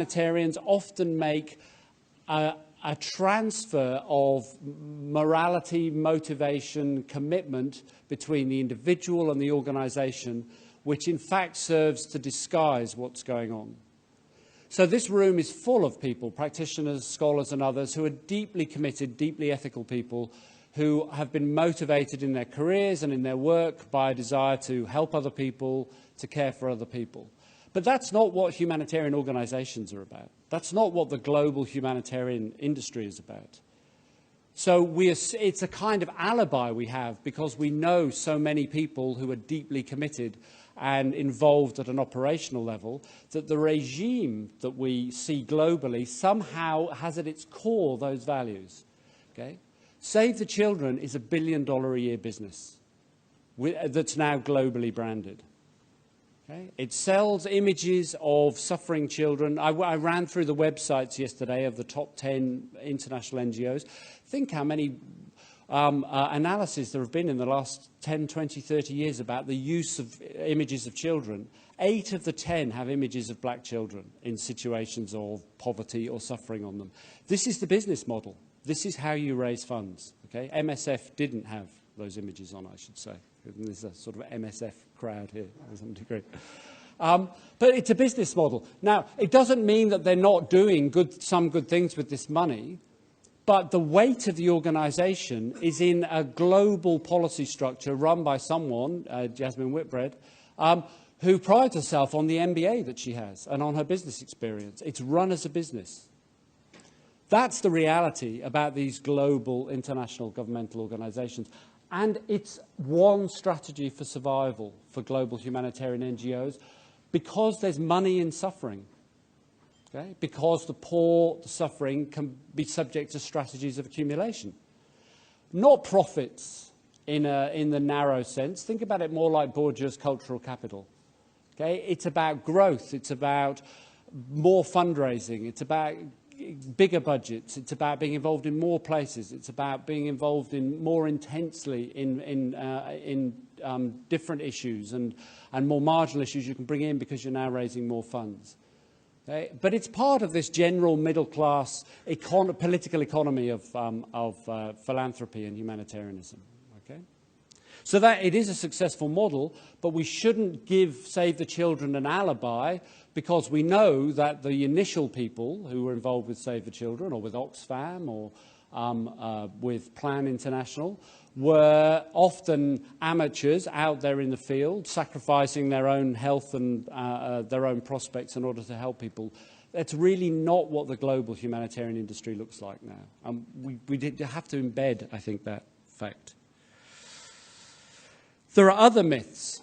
Humanitarians often make a transfer of morality, motivation, commitment between the individual and the organisation, which in fact serves to disguise what's going on. So this room is full of people, practitioners, scholars and others, who are deeply committed, deeply ethical people who have been motivated in their careers and in their work by a desire to help other people, to care for other people. But that's not what humanitarian organisations are about. That's not what the global humanitarian industry is about. So it's a kind of alibi we have because we know so many people who are deeply committed and involved at an operational level that the regime that we see globally somehow has at its core those values. Okay? Save the Children is $1 billion a year business that's now globally branded. Okay? It sells images of suffering children. I ran through the websites yesterday of the top 10 international NGOs. Think how many analyses there have been in the last 10, 20, 30 years about the use of images of children. 8 of the 10 have images of black children in situations of poverty or suffering on them. This is the business model. This is how you raise funds. Okay? MSF didn't have those images on, I should say. There's a sort of MSF crowd here to some degree. But it's a business model. Now, it doesn't mean that they're not doing some good things with this money, but the weight of the organisation is in a global policy structure run by someone, Jasmine Whitbread, who prides herself on the MBA that she has and on her business experience. It's run as a business. That's the reality about these global international governmental organisations. And it's one strategy for survival for global humanitarian NGOs because there's money in suffering. Okay? Because the poor, the suffering, can be subject to strategies of accumulation. Not profits in the narrow sense. Think about it more like Bourdieu's cultural capital. Okay? It's about growth. It's about more fundraising. It's about bigger budgets. It's about being involved in more places. It's about being involved in more intensely in different issues and more marginal issues you can bring in because you're now raising more funds. Okay? But it's part of this general middle-class political economy of philanthropy and humanitarianism. Okay? So that it is a successful model, but we shouldn't give Save the Children an alibi because we know that the initial people who were involved with Save the Children or with Oxfam or with Plan International were often amateurs out there in the field, sacrificing their own health and their own prospects in order to help people. That's really not what the global humanitarian industry looks like now. We have to embed, I think, that fact. There are other myths